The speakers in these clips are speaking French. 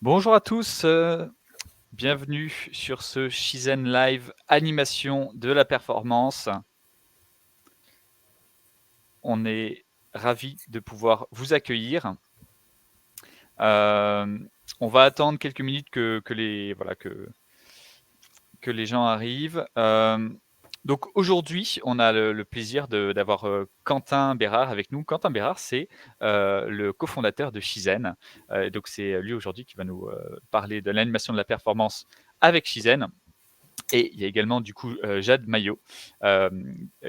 Bonjour à tous, bienvenue sur ce Shizen Live animation de la performance. On est ravis de pouvoir vous accueillir. On va attendre quelques minutes que les gens arrivent. Donc aujourd'hui, on a le plaisir d'avoir, Quentin Bérard avec nous. Quentin Bérard, c'est, le cofondateur de Shizen. Donc c'est lui aujourd'hui qui va nous, parler de l'animation de la performance avec Shizen. Et il y a également du coup Jade Maillot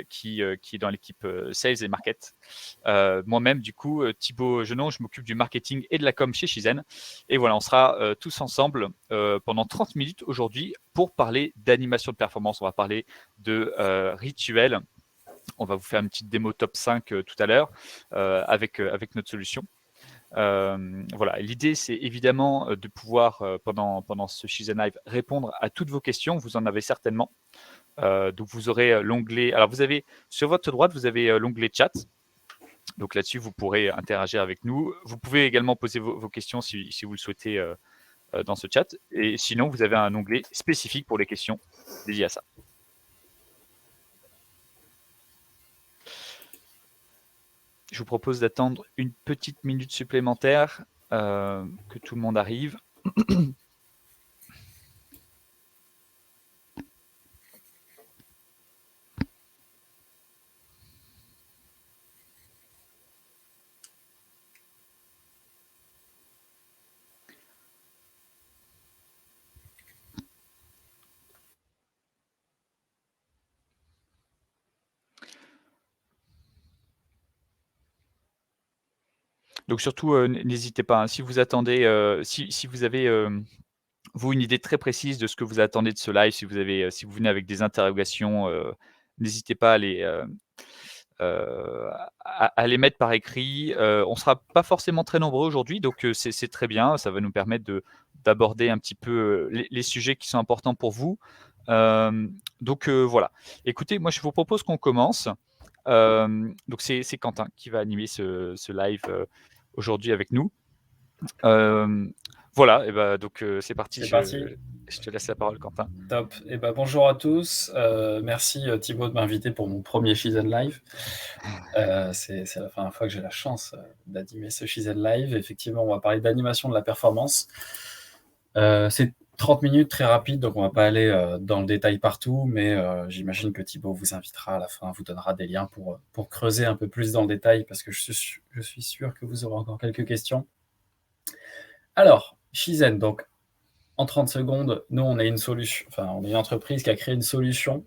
qui est dans l'équipe Sales et Market. Moi-même, du coup, Thibaut Genon, je m'occupe du marketing et de la com chez Shizen. Et voilà, on sera tous ensemble pendant 30 minutes aujourd'hui pour parler d'animation de performance. On va parler de rituels. On va vous faire une petite démo top 5 tout à l'heure avec notre solution. Voilà, l'idée c'est évidemment de pouvoir pendant ce Shizen Live répondre à toutes vos questions. Vous en avez certainement. Donc vous aurez l'onglet. Alors vous avez sur votre droite vous avez l'onglet chat. Donc là-dessus vous pourrez interagir avec nous. Vous pouvez également poser vos questions si vous le souhaitez dans ce chat. Et sinon vous avez un onglet spécifique pour les questions dédiées à ça. Je vous propose d'attendre une petite minute supplémentaire que tout le monde arrive. Donc surtout, n'hésitez pas, hein, si vous attendez, si vous avez, vous, une idée très précise de ce que vous attendez de ce live, si vous venez avec des interrogations, n'hésitez pas à les mettre par écrit. On sera pas forcément très nombreux aujourd'hui, donc c'est très bien. Ça va nous permettre d'aborder un petit peu, les sujets qui sont importants pour vous. Donc voilà. Écoutez, moi je vous propose qu'on commence. Donc c'est Quentin qui va animer ce live, aujourd'hui avec nous. Voilà et bah, donc c'est parti, C'est parti. je te laisse la parole Quentin. Top. Bonjour à tous. Merci Thibaut de m'inviter pour mon premier Shizen Live. C'est la première fois que j'ai la chance d'animer ce Shizen Live. Effectivement, on va parler d'animation de la performance. C'est 30 minutes, très rapide, donc on va pas aller dans le détail partout, mais j'imagine que Thibaut vous invitera à la fin, vous donnera des liens pour creuser un peu plus dans le détail, parce que je suis sûr que vous aurez encore quelques questions. Alors, Shizen, donc en 30 secondes, nous, on est une solution, on est une entreprise qui a créé une solution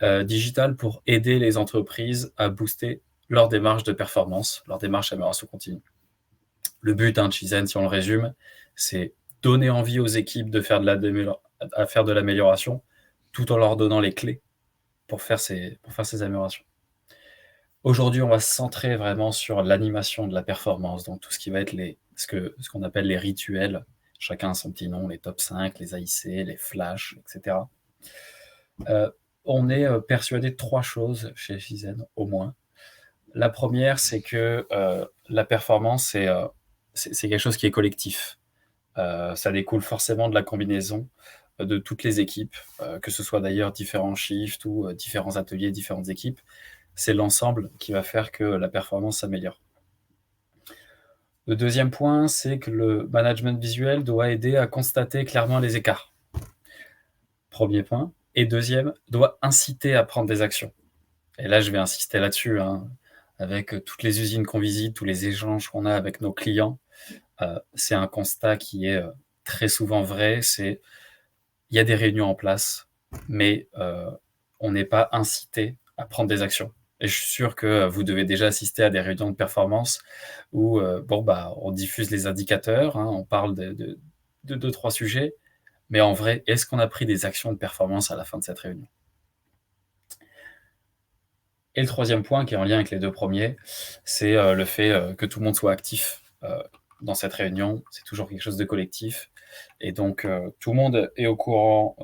digitale pour aider les entreprises à booster leur démarche de performance, leur démarche d'amélioration continue. Le but de Shizen, si on le résume, c'est donner envie aux équipes de faire de l'amélioration tout en leur donnant les clés pour faire ces améliorations. Aujourd'hui, on va se centrer vraiment sur l'animation de la performance, donc tout ce qui va être ce qu'on appelle les rituels. Chacun a son petit nom, les top 5, les AIC, les flash, etc. On est persuadé de 3 choses chez Shizen, au moins. La première, c'est que la performance, c'est quelque chose qui est collectif. Ça découle forcément de la combinaison de toutes les équipes, que ce soit d'ailleurs différents shifts ou différents ateliers, différentes équipes. C'est l'ensemble qui va faire que la performance s'améliore. Le deuxième point, c'est que le management visuel doit aider à constater clairement les écarts. Premier point. Et deuxième, doit inciter à prendre des actions. Et là, je vais insister là-dessus, hein, avec toutes les usines qu'on visite, tous les échanges qu'on a avec nos clients. C'est un constat qui est très souvent vrai. Il y a des réunions en place, mais on n'est pas incité à prendre des actions. Et je suis sûr que vous devez déjà assister à des réunions de performance où on diffuse les indicateurs, hein, on parle de 2-3 sujets, mais en vrai, est-ce qu'on a pris des actions de performance à la fin de cette réunion? Et le troisième point, qui est en lien avec les deux premiers, c'est le fait que tout le monde soit actif dans cette réunion. C'est toujours quelque chose de collectif. Et donc, tout le monde est au courant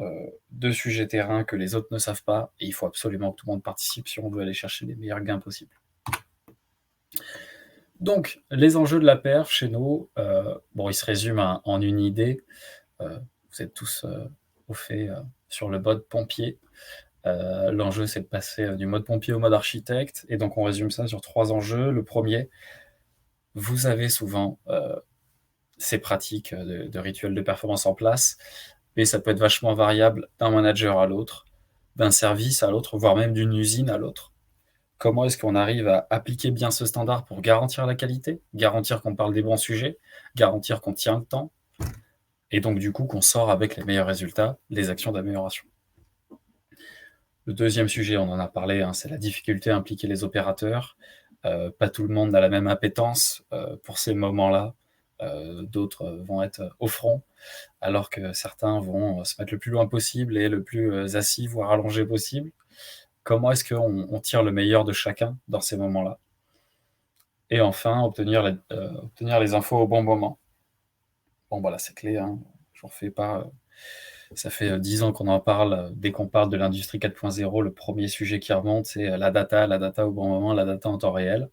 de sujets terrain que les autres ne savent pas. Et il faut absolument que tout le monde participe si on veut aller chercher les meilleurs gains possibles. Donc, les enjeux de la perf chez nous, bon, ils se résument en une idée. Vous êtes tous au fait sur le mode pompier. L'enjeu, c'est de passer du mode pompier au mode architecte. Et donc, on résume ça sur 3 enjeux. Le premier, vous avez souvent ces pratiques de rituels de performance en place, mais ça peut être vachement variable d'un manager à l'autre, d'un service à l'autre, voire même d'une usine à l'autre. Comment est-ce qu'on arrive à appliquer bien ce standard pour garantir la qualité, garantir qu'on parle des bons sujets, garantir qu'on tient le temps, et donc du coup qu'on sort avec les meilleurs résultats, les actions d'amélioration. Le deuxième sujet, on en a parlé, hein, c'est la difficulté à impliquer les opérateurs. Pas tout le monde a la même appétence pour ces moments-là. D'autres vont être au front, alors que certains vont se mettre le plus loin possible et le plus assis, voire allongé possible. Comment est-ce qu'on tire le meilleur de chacun dans ces moments-là? Et enfin, obtenir les infos au bon moment. Bon, voilà, c'est clé, hein. Je ne refais pas. Ça fait 10 ans qu'on en parle. Dès qu'on parle de l'industrie 4.0, le premier sujet qui remonte, c'est la data au bon moment, la data en temps réel.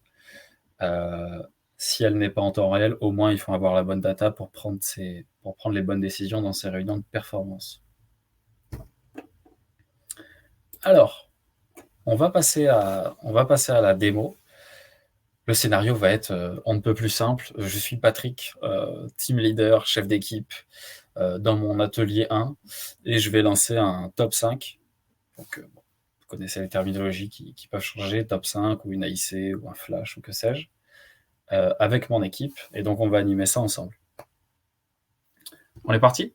Si elle n'est pas en temps réel, au moins il faut avoir la bonne data pour prendre les bonnes décisions dans ces réunions de performance. Alors, on va passer à la démo. Le scénario va être on ne peut plus simple. Je suis Patrick, team leader, chef d'équipe dans mon atelier 1, et je vais lancer un top 5. Donc, vous connaissez les terminologies qui peuvent changer, top 5 ou une AIC ou un flash ou que sais-je, avec mon équipe, et donc on va animer ça ensemble. On est parti?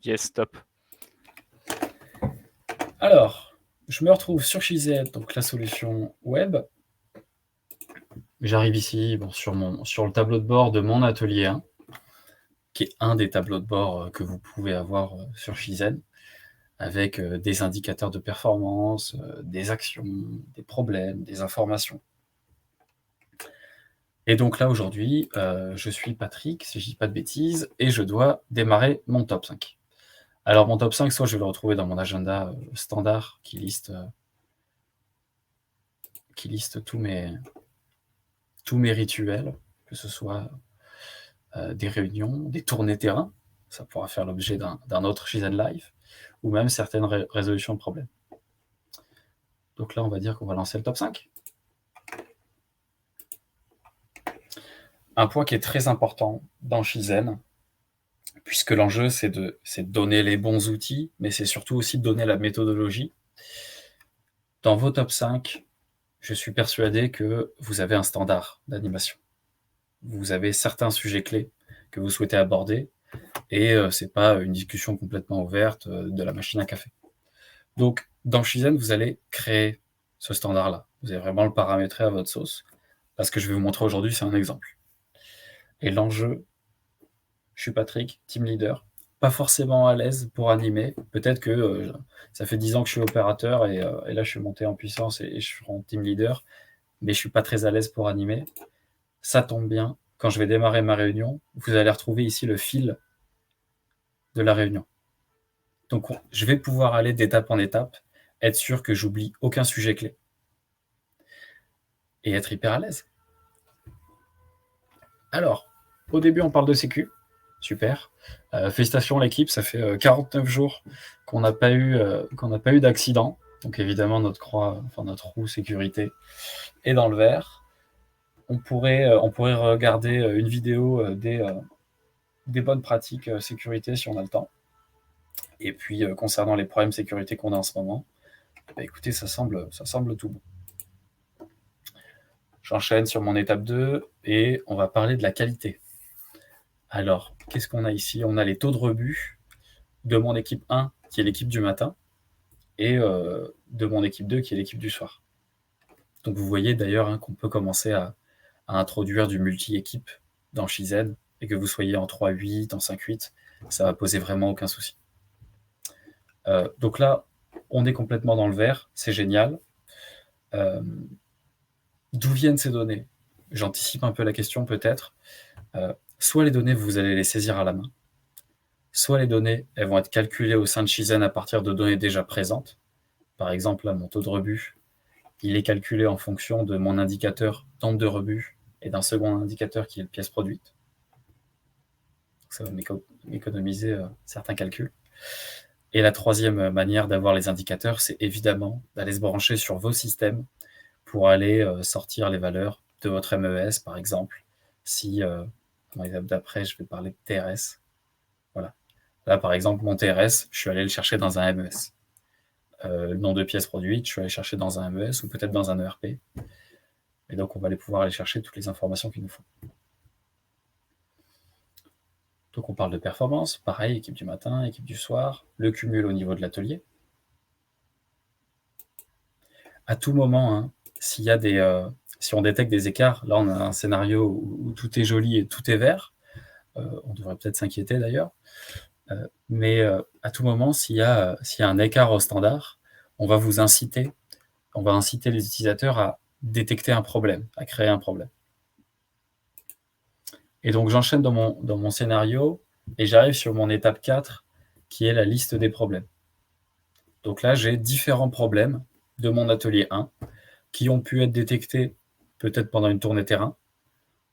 Yes, top. Alors, je me retrouve sur Shizet, donc la solution web. J'arrive ici sur le tableau de bord de mon atelier 1, qui est un des tableaux de bord que vous pouvez avoir sur Shizet, avec des indicateurs de performance, des actions, des problèmes, des informations. Et donc là, aujourd'hui, je suis Patrick, si je ne dis pas de bêtises, et je dois démarrer mon top 5. Alors, mon top 5, soit je vais le retrouver dans mon agenda standard qui liste tous mes rituels, que ce soit des réunions, des tournées terrain, ça pourra faire l'objet d'un autre Shizen Live, ou même certaines résolutions de problèmes. Donc là, on va dire qu'on va lancer le top 5. Un point qui est très important dans Shizen, puisque l'enjeu, c'est de donner les bons outils, mais c'est surtout aussi de donner la méthodologie. Dans vos top 5, je suis persuadé que vous avez un standard d'animation. Vous avez certains sujets clés que vous souhaitez aborder, et ce n'est pas une discussion complètement ouverte de la machine à café. Donc, dans Shizen, vous allez créer ce standard-là. Vous allez vraiment le paramétrer à votre sauce. Parce que je vais vous montrer aujourd'hui, c'est un exemple. Et l'enjeu, je suis Patrick, team leader, pas forcément à l'aise pour animer. Peut-être que ça fait 10 ans que je suis opérateur, et là, je suis monté en puissance et je suis en team leader, mais je suis pas très à l'aise pour animer. Ça tombe bien, quand je vais démarrer ma réunion, vous allez retrouver ici le fil de la réunion. Donc, je vais pouvoir aller d'étape en étape, être sûr que j'oublie aucun sujet clé, et être hyper à l'aise. Alors, au début, on parle de sécu. Super. Félicitations l'équipe, ça fait 49 jours qu'on n'a pas eu d'accident. Donc évidemment, notre roue sécurité est dans le vert. On pourrait regarder une vidéo des bonnes pratiques sécurité si on a le temps. Et puis, concernant les problèmes de sécurité qu'on a en ce moment, écoutez, ça semble tout bon. J'enchaîne sur mon étape 2 et on va parler de la qualité. Alors, qu'est-ce qu'on a ici? On a les taux de rebut de mon équipe 1, qui est l'équipe du matin, et de mon équipe 2, qui est l'équipe du soir. Donc vous voyez d'ailleurs qu'on peut commencer à introduire du multi-équipe dans Shizen, et que vous soyez en 3-8, en 5-8, ça va poser vraiment aucun souci. Donc là, on est complètement dans le vert, c'est génial. D'où viennent ces données? J'anticipe un peu la question peut-être. Soit les données, vous allez les saisir à la main, soit les données, elles vont être calculées au sein de Shizen à partir de données déjà présentes. Par exemple, là, mon taux de rebut, il est calculé en fonction de mon indicateur nombre de rebuts et d'un second indicateur qui est le pièce produite. Ça va m'économiser certains calculs. Et la troisième manière d'avoir les indicateurs, c'est évidemment d'aller se brancher sur vos systèmes pour aller sortir les valeurs de votre MES, par exemple. Si, dans l'étape d'après, je vais parler de TRS. Voilà. Là, par exemple, mon TRS, je suis allé le chercher dans un MES. Le nombre de pièces produites, je suis allé chercher dans un MES ou peut-être dans un ERP. Et donc, on va pouvoir aller chercher toutes les informations qu'il nous faut. Donc, on parle de performance. Pareil, équipe du matin, équipe du soir. Le cumul au niveau de l'atelier. À tout moment, hein, s'il y a si on détecte des écarts, là, on a un scénario où tout est joli et tout est vert. On devrait peut-être s'inquiéter d'ailleurs. Mais à tout moment, s'il y a un écart au standard, on va inciter les utilisateurs à détecter un problème, à créer un problème. Et donc, j'enchaîne dans mon scénario et j'arrive sur mon étape 4, qui est la liste des problèmes. Donc là, j'ai différents problèmes de mon atelier 1 qui ont pu être détectés peut-être pendant une tournée terrain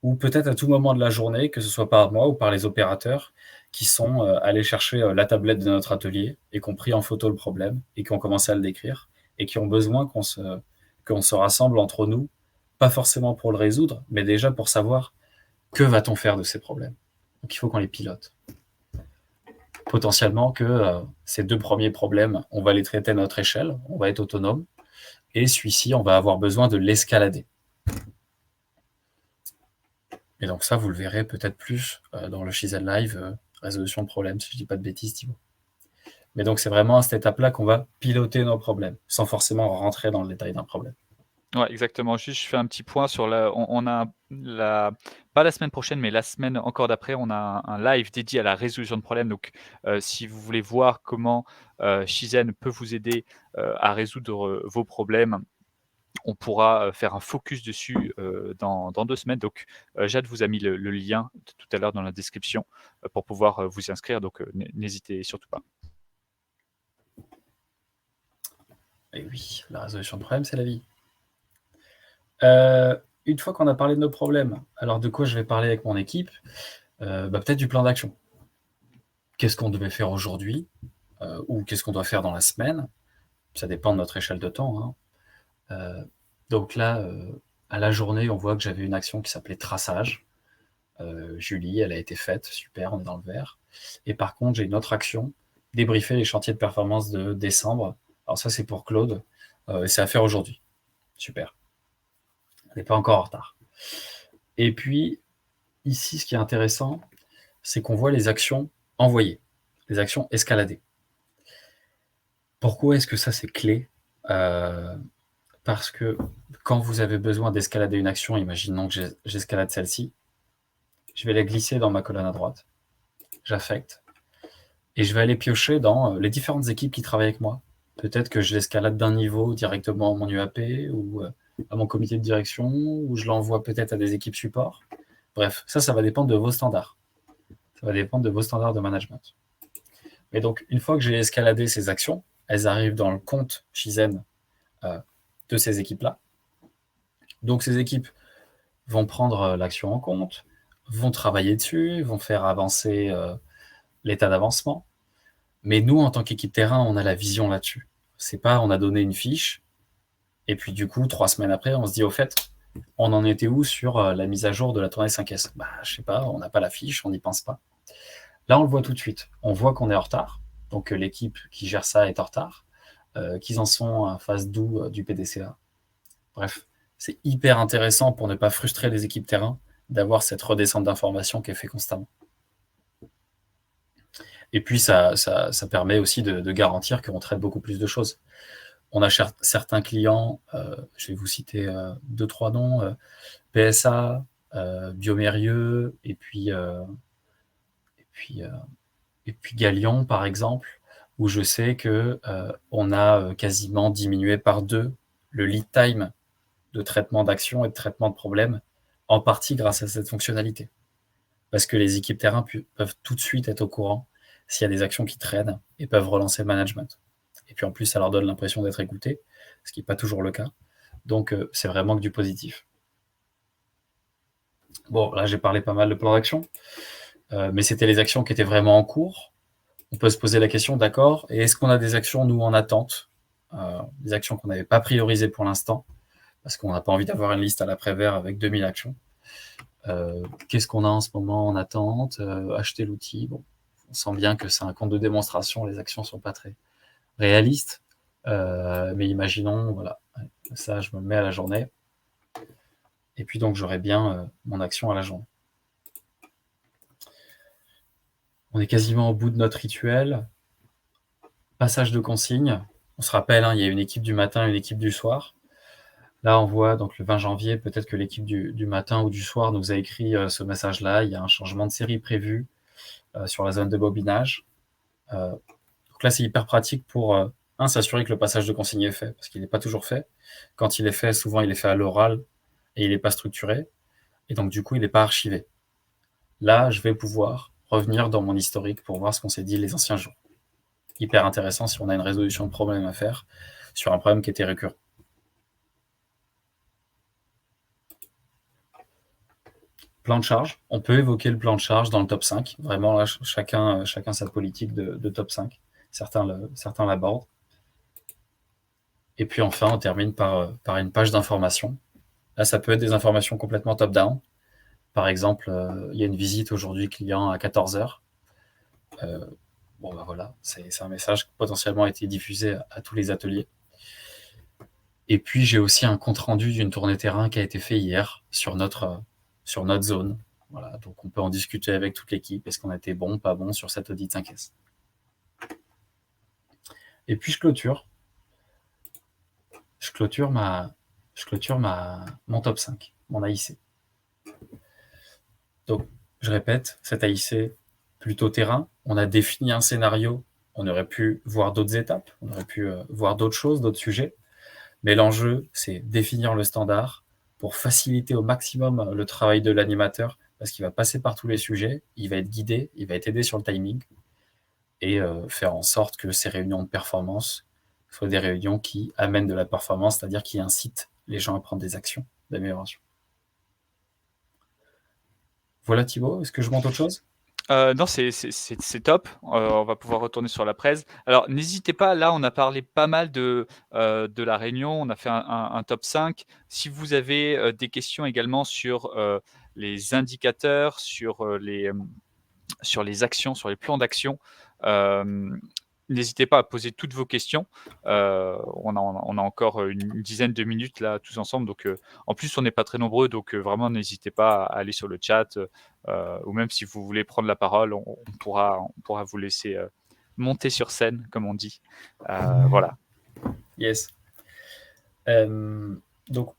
ou peut-être à tout moment de la journée, que ce soit par moi ou par les opérateurs qui sont allés chercher la tablette de notre atelier et qui ont pris en photo le problème et qui ont commencé à le décrire et qui ont besoin qu'on se rassemble entre nous, pas forcément pour le résoudre, mais déjà pour savoir que va-t-on faire de ces problèmes. Donc il faut qu'on les pilote. Potentiellement que ces 2 premiers problèmes, on va les traiter à notre échelle, on va être autonome, et celui-ci, on va avoir besoin de l'escalader. Et donc ça, vous le verrez peut-être plus dans le Shizen Live, résolution de problème, si je ne dis pas de bêtises, Thibaut. Mais donc c'est vraiment à cette étape-là qu'on va piloter nos problèmes, sans forcément rentrer dans le détail d'un problème. Ouais, exactement. Juste, je fais un petit point sur on a pas la semaine prochaine, mais la semaine encore d'après, on a un live dédié à la résolution de problèmes. Donc, si vous voulez voir comment, Shizen peut vous aider, à résoudre, vos problèmes, on pourra, faire un focus dessus, dans 2 semaines. Donc, Jade vous a mis le lien tout à l'heure dans la description, pour pouvoir, vous y inscrire. Donc, n'hésitez surtout pas. Et oui, la résolution de problème, c'est la vie. Une fois qu'on a parlé de nos problèmes, alors de quoi je vais parler avec mon équipe? Peut-être du plan d'action. Qu'est-ce qu'on devait faire aujourd'hui? Ou qu'est-ce qu'on doit faire dans la semaine? Ça dépend de notre échelle de temps, hein. Donc là, à la journée, on voit que j'avais une action qui s'appelait traçage. Julie, elle a été faite, super, on est dans le vert. Et par contre, j'ai une autre action, débriefer les chantiers de performance de décembre. Alors ça, c'est pour Claude, et c'est à faire aujourd'hui. Super. On n'est pas encore en retard. Et puis, ici, ce qui est intéressant, c'est qu'on voit les actions envoyées, les actions escaladées. Pourquoi est-ce que ça, c'est clé? Parce que quand vous avez besoin d'escalader une action, imaginons que j'escalade celle-ci, je vais la glisser dans ma colonne à droite, j'affecte, et je vais aller piocher dans les différentes équipes qui travaillent avec moi. Peut-être que je l'escalade d'un niveau directement à mon UAP ou à mon comité de direction, ou je l'envoie peut-être à des équipes support. Bref, ça va dépendre de vos standards. Ça va dépendre de vos standards de management. Mais donc, une fois que j'ai escaladé ces actions, elles arrivent dans le compte Shizen de ces équipes-là. Donc, ces équipes vont prendre l'action en compte, vont travailler dessus, vont faire avancer l'état d'avancement. Mais nous, en tant qu'équipe terrain, on a la vision là-dessus. C'est pas, on a donné une fiche, et puis du coup, 3 semaines après, on se dit, au fait, on en était où sur la mise à jour de la tournée 5S? Je sais pas, on n'a pas la fiche, on n'y pense pas. Là, on le voit tout de suite. On voit qu'on est en retard, donc l'équipe qui gère ça est en retard, qu'ils en sont à phase doux du PDCA. Bref, c'est hyper intéressant pour ne pas frustrer les équipes terrain d'avoir cette redescente d'informations qui est faite constamment. Et puis, ça permet aussi de garantir qu'on traite beaucoup plus de choses. On a certains clients, je vais vous citer 2-3 noms, PSA, Biomérieux, et puis Galion, par exemple, où je sais qu'on a quasiment diminué par 2 le lead time de traitement d'actions et de traitement de problèmes, en partie grâce à cette fonctionnalité. Parce que les équipes terrain peuvent tout de suite être au courant s'il y a des actions qui traînent et peuvent relancer le management. Et puis en plus, ça leur donne l'impression d'être écoutés, ce qui n'est pas toujours le cas. Donc, c'est vraiment que du positif. Bon, là, j'ai parlé pas mal de plans d'action, mais c'était les actions qui étaient vraiment en cours. On peut se poser la question, d'accord, et est-ce qu'on a des actions, nous, en attente, des actions qu'on n'avait pas priorisées pour l'instant, parce qu'on n'a pas envie d'avoir une liste à l'après-vert avec 2000 actions. Qu'est-ce qu'on a en ce moment en attente? Acheter l'outil. Bon, on sent bien que c'est un compte de démonstration, les actions sont pas très réalistes, mais imaginons, voilà, ça, je me le mets à la journée, et puis donc j'aurai bien mon action à la journée. On est quasiment au bout de notre rituel. Passage de consigne. On se rappelle, hein, il y a une équipe du matin et une équipe du soir. Là, on voit donc le 20 janvier, peut-être que l'équipe du matin ou du soir nous a écrit ce message-là. Il y a un changement de série prévu sur la zone de bobinage. Donc là, c'est hyper pratique pour s'assurer que le passage de consigne est fait, parce qu'il n'est pas toujours fait. Quand il est fait, souvent il est fait à l'oral et il n'est pas structuré. Et donc du coup, il n'est pas archivé. Là, je vais pouvoir revenir dans mon historique pour voir ce qu'on s'est dit les anciens jours. Hyper intéressant si on a une résolution de problème à faire sur un problème qui était récurrent. Plan de charge. On peut évoquer le plan de charge dans le top 5. Vraiment, là, chacun sa politique de top 5. Certains l'abordent. Et puis enfin, on termine par une page d'information. Là, ça peut être des informations complètement top-down. Par exemple, il y a une visite aujourd'hui client à 14h. Bon, ben voilà, c'est un message qui potentiellement a été diffusé à tous les ateliers. Et puis, j'ai aussi un compte-rendu d'une tournée terrain qui a été fait hier sur notre zone. Voilà, donc on peut en discuter avec toute l'équipe. Est-ce qu'on a été bon, pas bon sur cet audit 5S? Et puis, je clôture mon top 5, mon AIC. Donc, je répète, cet AIC, plutôt terrain. On a défini un scénario. On aurait pu voir d'autres étapes. On aurait pu voir d'autres choses, d'autres sujets. Mais l'enjeu, c'est définir le standard pour faciliter au maximum le travail de l'animateur, parce qu'il va passer par tous les sujets, il va être guidé, il va être aidé sur le timing, et faire en sorte que ces réunions de performance soient des réunions qui amènent de la performance, c'est-à-dire qui incitent les gens à prendre des actions d'amélioration. Voilà Thibaut, est-ce que je monte autre chose? Non, c'est top. On va pouvoir retourner sur la presse. Alors n'hésitez pas, là, on a parlé pas mal de la réunion, on a fait un top 5. Si vous avez, des questions également sur, les indicateurs, sur les actions, sur les plans d'action, hem, n'hésitez pas à poser toutes vos questions. On a encore, une dizaine de minutes là tous ensemble, donc en plus on n'est pas très nombreux, donc vraiment n'hésitez pas à aller sur le chat, ou même si vous voulez prendre la parole, on pourra vous laisser, monter sur scène comme on dit. Voilà. Yes. Donc,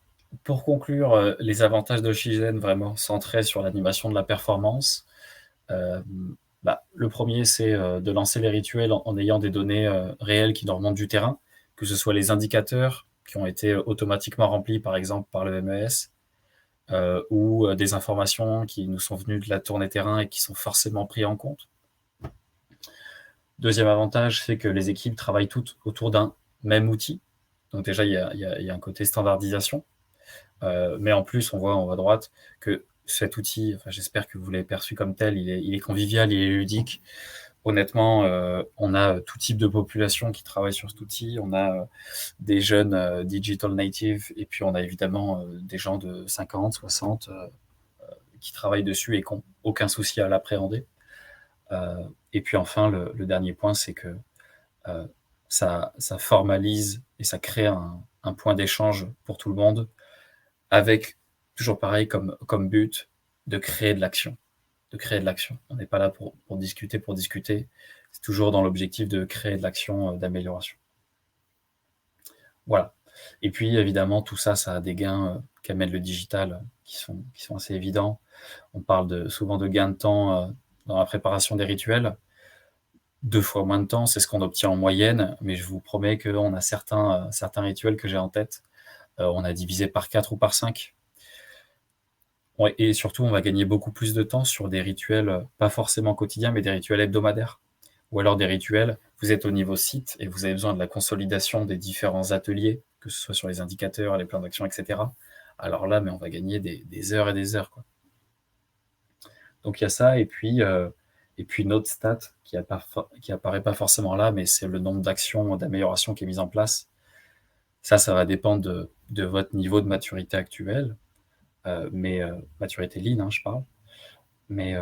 pour conclure, les avantages de Shizen vraiment centrés sur l'animation de la performance. Le premier, c'est de lancer les rituels en ayant des données réelles qui nous remontent du terrain, que ce soit les indicateurs qui ont été automatiquement remplis, par exemple, par le MES, ou des informations qui nous sont venues de la tournée terrain et qui sont forcément prises en compte. Deuxième avantage, c'est que les équipes travaillent toutes autour d'un même outil. Donc déjà, il y a un côté standardisation. Mais en plus, on voit en haut à droite que cet outil, enfin, j'espère que vous l'avez perçu comme tel, il est convivial, il est ludique. Honnêtement, on a tout type de population qui travaille sur cet outil. On a des jeunes digital natives, et puis on a évidemment des gens de 50, 60 qui travaillent dessus et qui n'ont aucun souci à l'appréhender. Et puis enfin, le dernier point, c'est que ça formalise et ça crée un point d'échange pour tout le monde, avec toujours pareil comme but de créer de l'action. On n'est pas là pour discuter, c'est toujours dans l'objectif de créer de l'action, d'amélioration. Voilà. Et puis évidemment, tout ça, ça a des gains qu'amène le digital qui sont assez évidents. On parle souvent de gains de temps dans la préparation des rituels. 2 fois moins de temps, c'est ce qu'on obtient en moyenne, mais je vous promets qu'on a certains rituels que j'ai en tête. On a divisé par 4 ou par 5. Et surtout, on va gagner beaucoup plus de temps sur des rituels, pas forcément quotidiens, mais des rituels hebdomadaires. Ou alors des rituels, vous êtes au niveau site et vous avez besoin de la consolidation des différents ateliers que ce soit sur les indicateurs, les plans d'action, etc. Alors là, mais on va gagner des heures et des heures, quoi. Donc il y a ça, et puis une autre stat qui apparaît pas forcément là, mais c'est le nombre d'actions d'amélioration qui est mis en place. Ça va dépendre de votre niveau de maturité actuel, mais maturité lean, hein, je parle. Mais,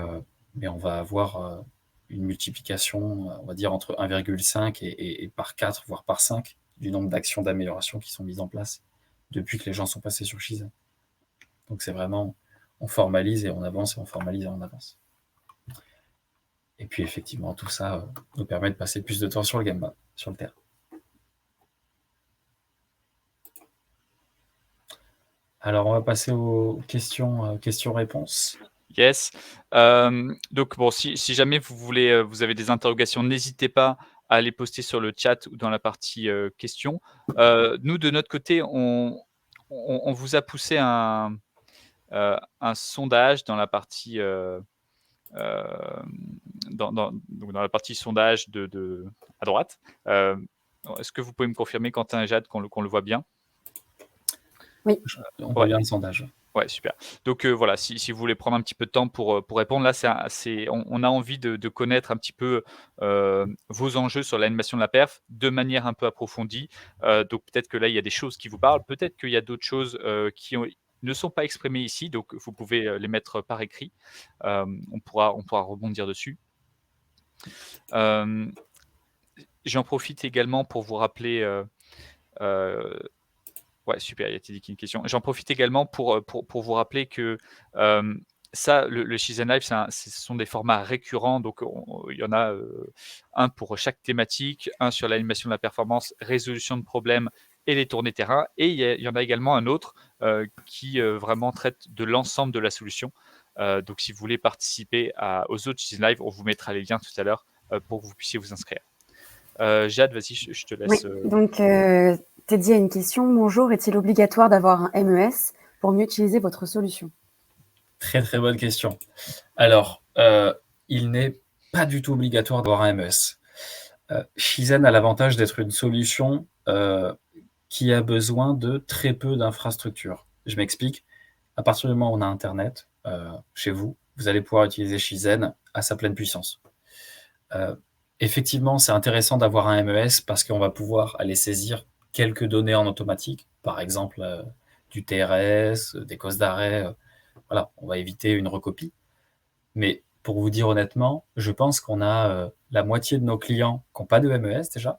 mais on va avoir une multiplication, on va dire, entre 1,5 et par 4, voire par 5, du nombre d'actions d'amélioration qui sont mises en place depuis que les gens sont passés sur Shizen. Donc c'est vraiment, on formalise et on avance, et on formalise et on avance. Et puis effectivement, tout ça nous permet de passer plus de temps sur le Gemba, sur le terrain. Alors on va passer aux questions-réponses. Yes. Donc bon, si jamais vous voulez, vous avez des interrogations, n'hésitez pas à les poster sur le chat ou dans la partie, questions. Nous, de notre côté, on vous a poussé un sondage dans la partie, donc dans la partie sondage à droite. Est-ce que vous pouvez me confirmer, Quentin et Jade, qu'on le voit bien? Oui. On voit bien le sondage. Ouais, super. Donc voilà, si vous voulez prendre un petit peu de temps pour répondre, là, on a envie de connaître un petit peu vos enjeux sur l'animation de la perf de manière un peu approfondie. Donc peut-être que là, il y a des choses qui vous parlent, peut-être qu'il y a d'autres choses ne sont pas exprimées ici, donc vous pouvez les mettre par écrit. On pourra rebondir dessus. J'en profite également pour vous rappeler. Ouais, super, il y a Teddy qui a une question. J'en profite également pour vous rappeler que ça, le Shizen Live, ce sont des formats récurrents. Donc, il y en a un pour chaque thématique, un sur l'animation de la performance, résolution de problèmes et les tournées terrain. Et il y en a également un autre qui vraiment traite de l'ensemble de la solution. Donc, si vous voulez participer aux autres Shizen Live, on vous mettra les liens tout à l'heure pour que vous puissiez vous inscrire. Jade, vas-y, je te laisse. Oui, donc Teddy a une question. Bonjour, est-il obligatoire d'avoir un MES pour mieux utiliser votre solution? Très très bonne question. Alors, il n'est pas du tout obligatoire d'avoir un MES. Shizen a l'avantage d'être une solution qui a besoin de très peu d'infrastructures. Je m'explique. À partir du moment où on a Internet chez vous, vous allez pouvoir utiliser Shizen à sa pleine puissance. Effectivement, c'est intéressant d'avoir un MES parce qu'on va pouvoir aller saisir quelques données en automatique, par exemple du TRS, des causes d'arrêt. Voilà, on va éviter une recopie. Mais pour vous dire honnêtement, je pense qu'on a la moitié de nos clients qui n'ont pas de MES déjà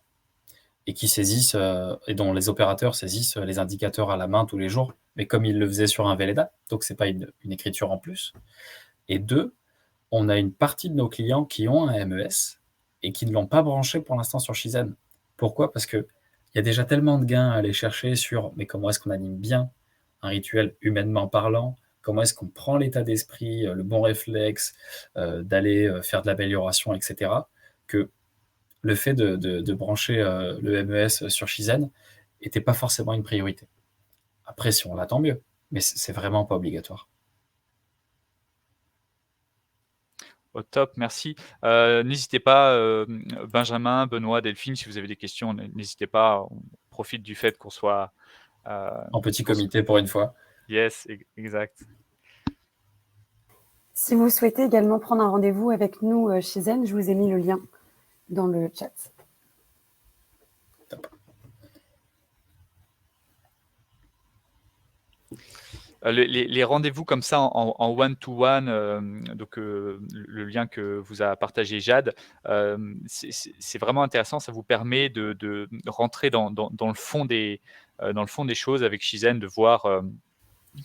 et qui saisissent et dont les opérateurs saisissent les indicateurs à la main tous les jours, mais comme ils le faisaient sur un Velleda, donc c'est pas une écriture en plus. Et deux, on a une partie de nos clients qui ont un MES et qui ne l'ont pas branché pour l'instant sur Shizen. Pourquoi? Parce qu'il y a déjà tellement de gains à aller chercher sur mais comment est-ce qu'on anime bien un rituel humainement parlant, comment est-ce qu'on prend l'état d'esprit, le bon réflexe, d'aller faire de l'amélioration, etc., que le fait de brancher le MES sur Shizen n'était pas forcément une priorité. Après, si on l'a, tant mieux, mais c'est vraiment pas obligatoire. Au top, merci. N'hésitez pas, Benjamin, Benoît, Delphine, si vous avez des questions, n'hésitez pas. On profite du fait qu'on soit en petit comité pour une fois. Yes, exact. Si vous souhaitez également prendre un rendez-vous avec nous chez Zen, je vous ai mis le lien dans le chat. Top. Les rendez-vous comme ça en one-to-one, donc le lien que vous a partagé Jade, c'est vraiment intéressant. Ça vous permet de rentrer dans le fond des choses avec Shizen, de voir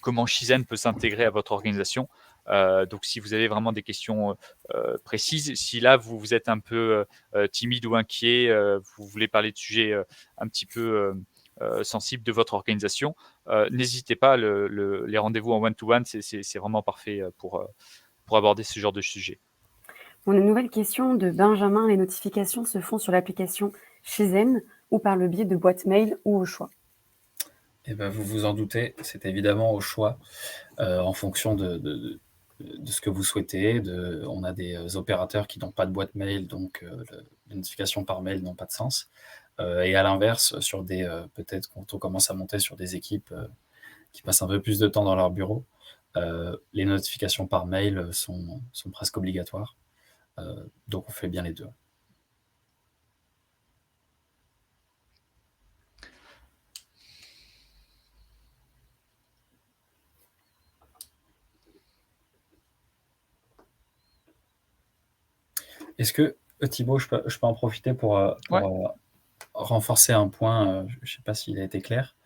comment Shizen peut s'intégrer à votre organisation. Donc si vous avez vraiment des questions précises, si là vous êtes un peu timide ou inquiet, vous voulez parler de sujets un petit peu sensibles de votre organisation, n'hésitez pas, les rendez-vous en one-to-one, c'est vraiment parfait pour aborder ce genre de sujet. Bon, une nouvelle question de Benjamin. Les notifications se font sur l'application Shizen ou par le biais de boîte mail ou au choix? Eh ben, vous vous en doutez, c'est évidemment au choix en fonction de ce que vous souhaitez. On a des opérateurs qui n'ont pas de boîte mail, donc les notifications par mail n'ont pas de sens. Et à l'inverse, sur des peut-être quand on commence à monter sur des équipes qui passent un peu plus de temps dans leur bureau, les notifications par mail sont presque obligatoires. Donc on fait bien les deux. Est-ce que, Thibaut, je peux en profiter pour, Ouais. renforcer un point, je ne sais pas s'il a été clair.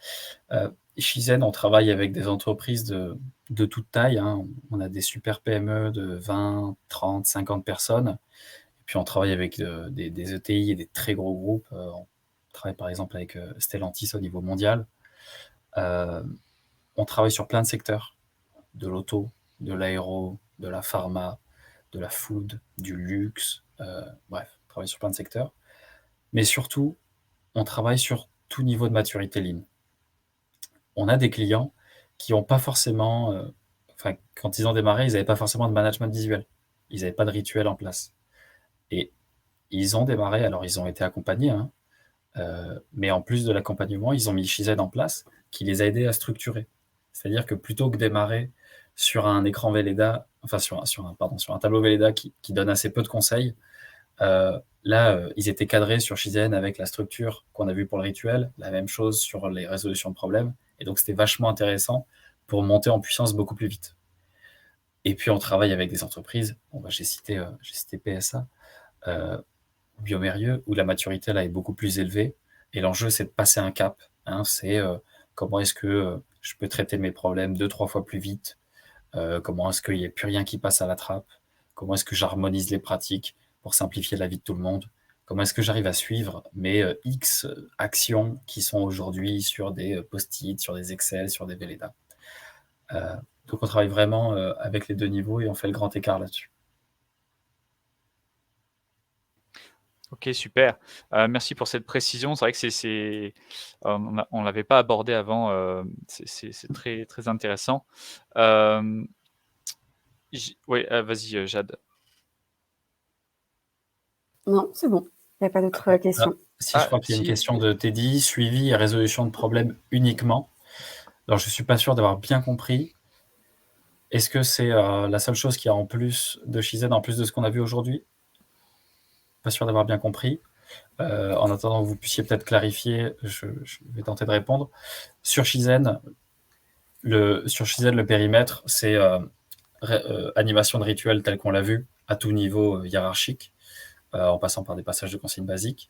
Chez Zen, on travaille avec des entreprises de toute taille, hein. On a des super PME de 20, 30, 50 personnes. Et puis on travaille avec des ETI et des très gros groupes. On travaille par exemple avec Stellantis au niveau mondial. On travaille sur plein de secteurs, de l'auto, de l'aéro, de la pharma, de la food, du luxe, bref, on travaille sur plein de secteurs. Mais surtout, on travaille sur tout niveau de maturité lean. On a des clients qui n'ont pas forcément, enfin, quand ils ont démarré, ils n'avaient pas forcément de management visuel. Ils n'avaient pas de rituel en place. Et ils ont démarré, alors ils ont été accompagnés, hein, mais en plus de l'accompagnement, ils ont mis Shizen en place qui les a aidés à structurer. C'est-à-dire que plutôt que démarrer sur un écran Velleda, enfin sur un tableau Velleda qui donne assez peu de conseils, là, ils étaient cadrés sur Shizen avec la structure qu'on a vue pour le rituel, la même chose sur les résolutions de problèmes. Et donc, c'était vachement intéressant pour monter en puissance beaucoup plus vite. Et puis, on travaille avec des entreprises. Bon, bah, j'ai cité PSA, Biomérieux, où la maturité là est beaucoup plus élevée. Et l'enjeu, c'est de passer un cap, hein. C'est comment est-ce que je peux traiter mes problèmes 2, 3 fois plus vite. Comment est-ce qu'il n'y a plus rien qui passe à la trappe. Comment est-ce que j'harmonise les pratiques pour simplifier la vie de tout le monde. Comment est-ce que j'arrive à suivre mes X actions qui sont aujourd'hui sur des post-it, sur des Excel, sur des Velleda. Donc on travaille vraiment avec les deux niveaux et on fait le grand écart là-dessus. OK, super. Merci pour cette précision. C'est vrai que on l'avait pas abordé avant, c'est très, très intéressant. Hem, ouais, vas-y, Jade. Non, c'est bon. Il n'y a pas d'autres questions. Si, je crois qu'il y a une Si. question de Teddy, suivi et résolution de problèmes uniquement. Alors je suis pas sûr d'avoir bien compris. Est-ce que c'est la seule chose qu'il y a en plus de Shizen, en plus de ce qu'on a vu aujourd'hui? Pas sûr d'avoir bien compris. En attendant que vous puissiez peut-être clarifier, je vais tenter de répondre. Sur Shizen, le périmètre, c'est animation de rituel tel qu'on l'a vu, à tout niveau hiérarchique, en passant par des passages de consignes basiques.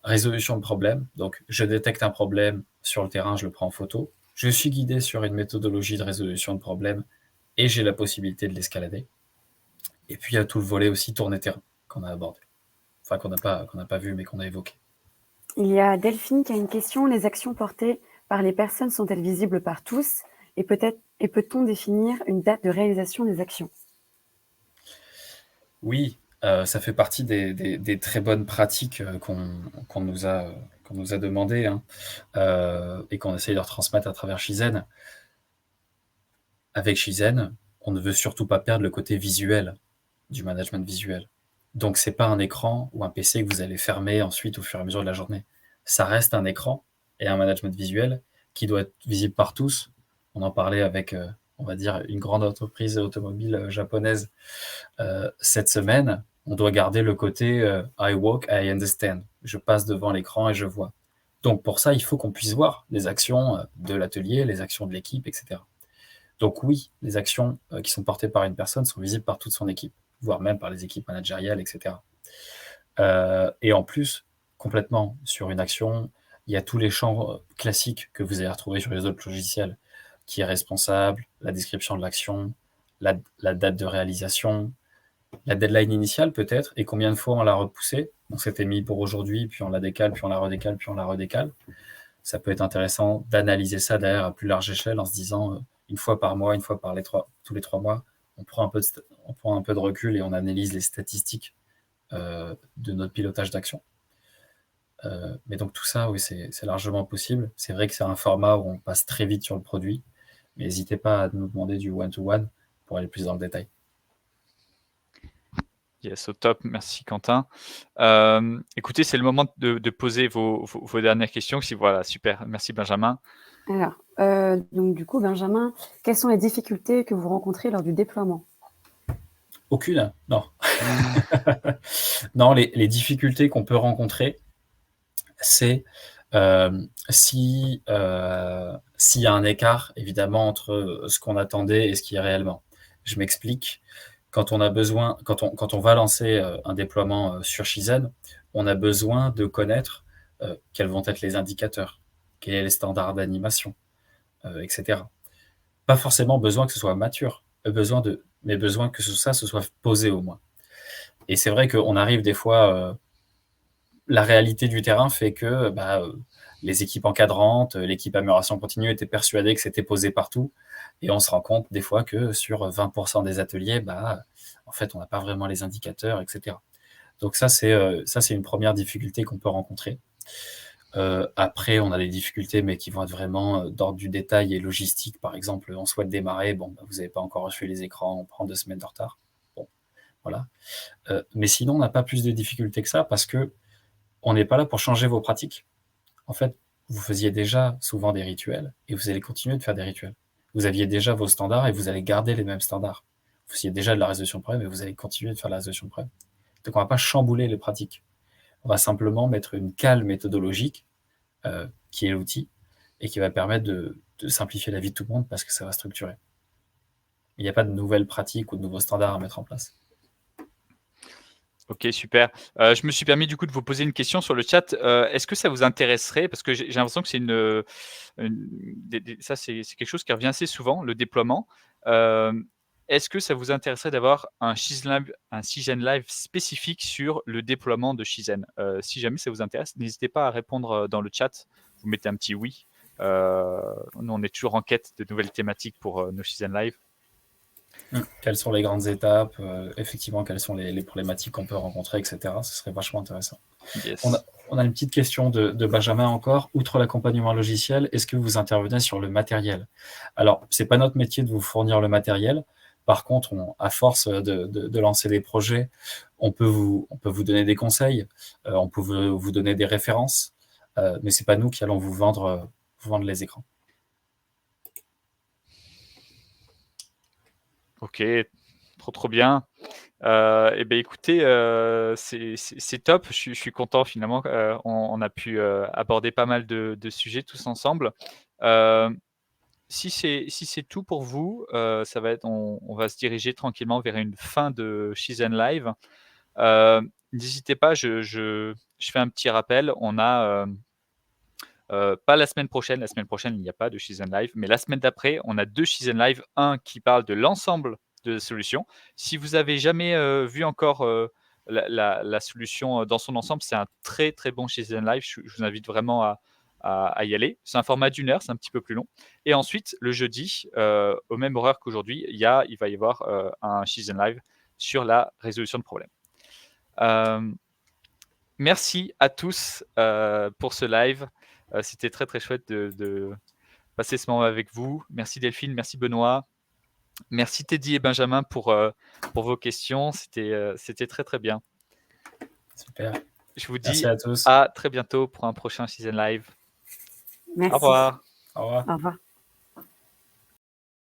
Résolution de problème, donc je détecte un problème sur le terrain, je le prends en photo. Je suis guidé sur une méthodologie de résolution de problème et j'ai la possibilité de l'escalader. Et puis il y a tout le volet aussi tournée terrain qu'on a abordé, enfin qu'on n'a pas vu mais qu'on a évoqué. Il y a Delphine qui a une question. Les actions portées par les personnes sont-elles visibles par tous? Et peut-on définir une date de réalisation des actions? Oui, ça fait partie des très bonnes pratiques qu'on nous a demandé, hein, et qu'on essaye de retransmettre à travers Shizen. Avec Shizen, on ne veut surtout pas perdre le côté visuel du management visuel. Donc c'est pas un écran ou un PC que vous allez fermer ensuite au fur et à mesure de la journée. Ça reste un écran et un management visuel qui doit être visible par tous. On en parlait avec, on va dire, une grande entreprise automobile japonaise cette semaine. On doit garder le côté I walk, I understand. Je passe devant l'écran et je vois. Donc pour ça, il faut qu'on puisse voir les actions de l'atelier, les actions de l'équipe, etc. Donc oui, les actions qui sont portées par une personne sont visibles par toute son équipe, voire même par les équipes managériales, etc. Et en plus, complètement sur une action, il y a tous les champs classiques que vous allez retrouver sur les autres logiciels, qui est responsable, la description de l'action, la date de réalisation, la deadline initiale peut-être, et combien de fois on l'a repoussée. On s'était mis pour aujourd'hui, puis on la décale, puis on la redécale, puis on la redécale. Ça peut être intéressant d'analyser ça derrière à plus large échelle en se disant une fois par mois, une fois tous les 3 mois, on prend un peu de recul et on analyse les statistiques de notre pilotage d'action. Mais donc tout ça, oui, c'est largement possible. C'est vrai que c'est un format où on passe très vite sur le produit, mais n'hésitez pas à nous demander du one-to-one pour aller plus dans le détail. Yes, au top. Merci Quentin. Écoutez, c'est le moment de poser vos dernières questions. Voilà, super. Merci Benjamin. Alors, donc du coup, Benjamin, quelles sont les difficultés que vous rencontrez lors du déploiement? Aucune? Non. Non, les difficultés qu'on peut rencontrer, c'est s'il y a un écart, évidemment, entre ce qu'on attendait et ce qui est réellement. Je m'explique. Quand on va lancer un déploiement sur Shizen, on a besoin de connaître quels vont être les indicateurs, quels sont les standards d'animation, etc. Pas forcément besoin que ce soit mature, mais besoin que ça se soit posé au moins. Et c'est vrai qu'on arrive des fois, la réalité du terrain fait que les équipes encadrantes, l'équipe amélioration continue étaient persuadées que c'était posé partout. Et on se rend compte des fois que sur 20% des ateliers, en fait, on n'a pas vraiment les indicateurs, etc. Donc ça, c'est une première difficulté qu'on peut rencontrer. Après, on a des difficultés, mais qui vont être vraiment d'ordre du détail et logistique. Par exemple, on souhaite démarrer, vous n'avez pas encore reçu les écrans, on prend 2 semaines de retard. Bon, voilà. Mais sinon, on n'a pas plus de difficultés que ça parce que on n'est pas là pour changer vos pratiques. En fait, vous faisiez déjà souvent des rituels et vous allez continuer de faire des rituels. Vous aviez déjà vos standards et vous allez garder les mêmes standards. Vous faisiez déjà de la résolution de problème et vous allez continuer de faire de la résolution de problème. Donc, on ne va pas chambouler les pratiques. On va simplement mettre une cale méthodologique qui est l'outil et qui va permettre de simplifier la vie de tout le monde parce que ça va structurer. Il n'y a pas de nouvelles pratiques ou de nouveaux standards à mettre en place. Ok, super. Je me suis permis du coup de vous poser une question sur le chat. Est-ce que ça vous intéresserait, parce que j'ai l'impression que c'est ça c'est quelque chose qui revient assez souvent, le déploiement. Est-ce que ça vous intéresserait d'avoir un Shizen Live spécifique sur le déploiement de Shizen? Si jamais ça vous intéresse, n'hésitez pas à répondre dans le chat. Vous mettez un petit oui. Nous, on est toujours en quête de nouvelles thématiques pour nos Shizen Live. Quelles sont les grandes étapes, effectivement, quelles sont les problématiques qu'on peut rencontrer, etc. Ce serait vachement intéressant. Yes. On a une petite question de Benjamin encore. Outre l'accompagnement logiciel, est-ce que vous intervenez sur le matériel? Alors, c'est pas notre métier de vous fournir le matériel. Par contre, à force de lancer des projets, on peut vous donner des conseils, on peut vous donner des références, mais c'est pas nous qui allons vous vendre les écrans. Ok, trop bien. Écoutez, c'est top. Je suis content finalement. On a pu aborder pas mal de sujets tous ensemble. Si c'est tout pour vous, ça va être, on va se diriger tranquillement vers une fin de Shizen Live. N'hésitez pas, je fais un petit rappel. On a pas la semaine prochaine. La semaine prochaine, il n'y a pas de Shizen Live, mais la semaine d'après, on a 2 Shizen Live. Un qui parle de l'ensemble de la solution. Si vous avez jamais vu encore la solution dans son ensemble, c'est un très bon Shizen Live. Je vous invite vraiment à y aller. C'est un format d'1 heure, c'est un petit peu plus long. Et ensuite, le jeudi, au même horaire qu'aujourd'hui, il va y avoir un Shizen Live sur la résolution de problèmes. Merci à tous pour ce live. C'était très chouette de passer ce moment avec vous. Merci Delphine, merci Benoît. Merci Teddy et Benjamin pour vos questions. C'était très bien. Super. Je vous dis Merci à tous. à très bientôt pour un prochain Season Live. Merci. Au revoir. Au revoir.